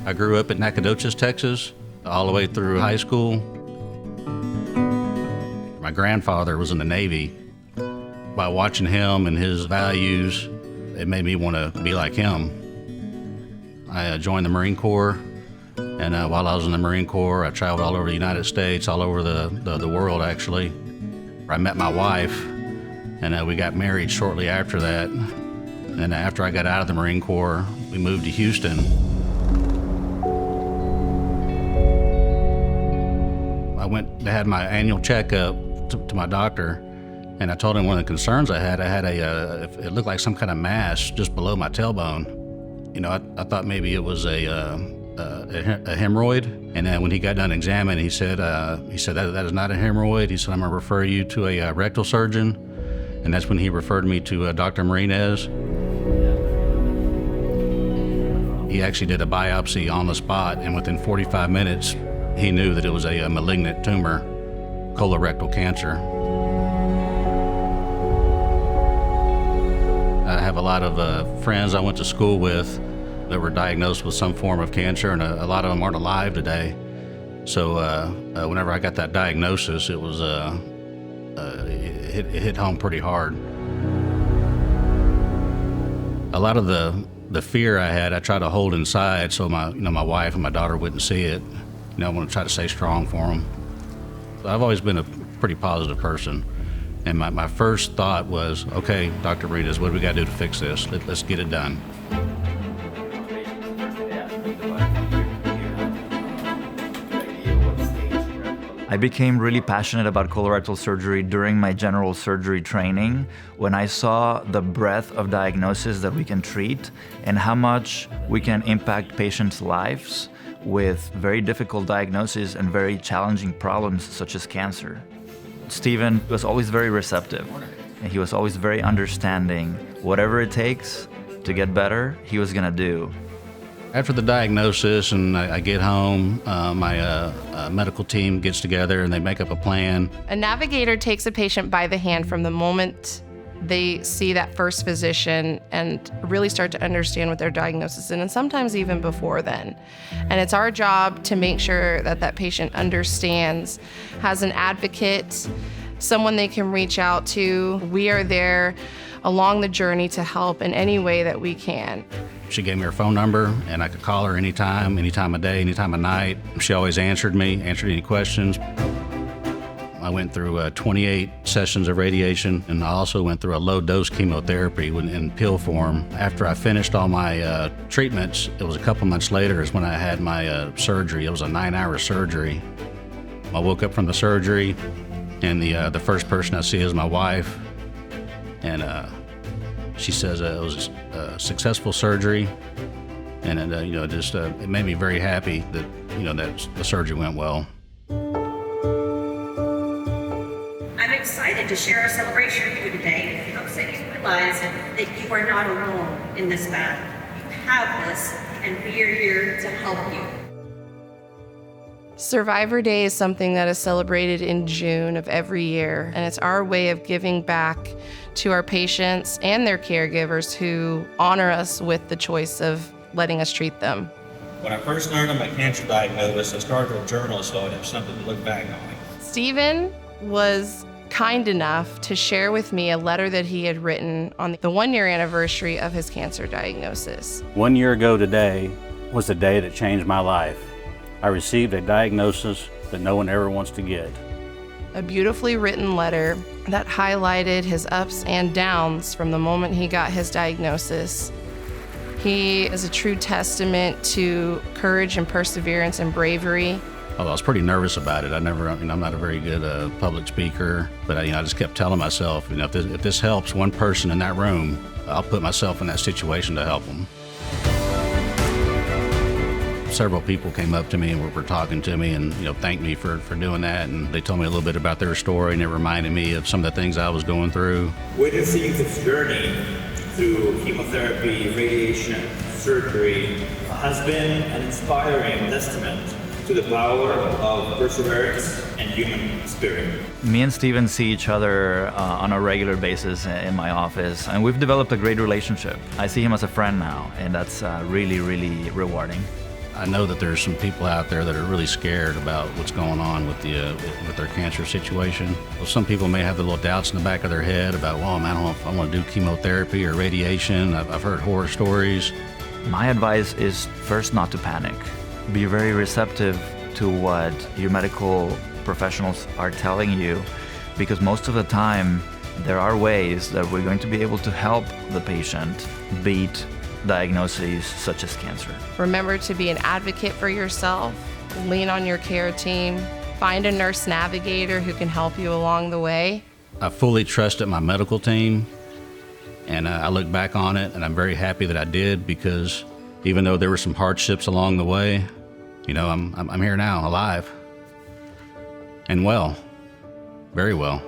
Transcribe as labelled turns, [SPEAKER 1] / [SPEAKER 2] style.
[SPEAKER 1] I grew up in Nacogdoches, Texas, all the way through high school. My grandfather was in the Navy. By watching him and his values, it made me want to be like him. I joined the Marine Corps, and while I was in the Marine Corps, I traveled all over the United States, all over the world, actually. I met my wife, and we got married shortly after that. And after I got out of the Marine Corps, we moved to Houston. I had my annual checkup to my doctor, and I told him one of the concerns I had it looked like some kind of mass just below my tailbone. You know, I thought maybe it was a hemorrhoid. And then when he got done examining, he said that is not a hemorrhoid. He said, I'm gonna refer you to a rectal surgeon. And that's when he referred me to Dr. Marinez. He actually did a biopsy on the spot, and within 45 minutes, he knew that it was a malignant tumor, colorectal cancer. I have a lot of friends I went to school with that were diagnosed with some form of cancer, and a lot of them aren't alive today. So whenever I got that diagnosis, it was it hit home pretty hard. A lot of the fear I had, I tried to hold inside so my wife and my daughter wouldn't see it. You know, I want to try to stay strong for them. So I've always been a pretty positive person. And my first thought was, okay, Dr. Marinez, what do we got to do to fix this? Let's get it done.
[SPEAKER 2] I became really passionate about colorectal surgery during my general surgery training when I saw the breadth of diagnosis that we can treat and how much we can impact patients' lives with very difficult diagnoses and very challenging problems such as cancer. Stephen was always very receptive, and he was always very understanding. Whatever it takes to get better, he was gonna do.
[SPEAKER 1] After the diagnosis and I get home, my medical team gets together and they make up a plan.
[SPEAKER 3] A navigator takes a patient by the hand from the moment they see that first physician and really start to understand what their diagnosis is, and sometimes even before then. And it's our job to make sure that that patient understands, has an advocate, someone they can reach out to. We are there along the journey to help in any way that we can.
[SPEAKER 1] She gave me her phone number, and I could call her any time of day, any time of night. She always answered any questions. I went through 28 sessions of radiation, and I also went through a low-dose chemotherapy in pill form. After I finished all my treatments, it was a couple months later is when I had my surgery. It was a 9-hour surgery. I woke up from the surgery, and the first person I see is my wife, and she says it was a successful surgery, and it made me very happy that that the surgery went well.
[SPEAKER 4] I'm excited to share our celebration with you today. I hope that you realize that you are not alone in this battle. You have this, and we are here to help you.
[SPEAKER 3] Survivor Day is something that is celebrated in June of every year, and it's our way of giving back to our patients and their caregivers who honor us with the choice of letting us treat them.
[SPEAKER 5] When I first learned of my cancer diagnosis, I started a journal so I'd have something to look back on.
[SPEAKER 3] Stephen was kind enough to share with me a letter that he had written on the 1-year anniversary of his cancer diagnosis.
[SPEAKER 6] 1 year ago today was the day that changed my life. I received a diagnosis that no one ever wants to get.
[SPEAKER 3] A beautifully written letter that highlighted his ups and downs from the moment he got his diagnosis. He is a true testament to courage and perseverance and bravery.
[SPEAKER 1] I was pretty nervous about it. I'm not a very good public speaker, but I just kept telling myself, if this helps one person in that room, I'll put myself in that situation to help them. Several people came up to me and were talking to me and thanked me for doing that, and they told me a little bit about their story, and it reminded me of some of the things I was going through.
[SPEAKER 5] Witnessing this journey through chemotherapy, radiation, surgery has been an inspiring testament to the power of perseverance and human spirit.
[SPEAKER 2] Me and Stephen see each other on a regular basis in my office, and we've developed a great relationship. I see him as a friend now, and that's really, really rewarding.
[SPEAKER 1] I know that there's some people out there that are really scared about what's going on with their cancer situation. Well, some people may have the little doubts in the back of their head about, well, man, I don't know if I want to do chemotherapy or radiation. I've heard horror stories.
[SPEAKER 2] My advice is first not to panic. Be very receptive to what your medical professionals are telling you, because most of the time there are ways that we're going to be able to help the patient beat diagnoses such as cancer.
[SPEAKER 3] Remember to be an advocate for yourself, lean on your care team, find a nurse navigator who can help you along the way.
[SPEAKER 1] I fully trusted my medical team, and I look back on it and I'm very happy that I did, because even though there were some hardships along the way, I'm here now, alive and well, very well.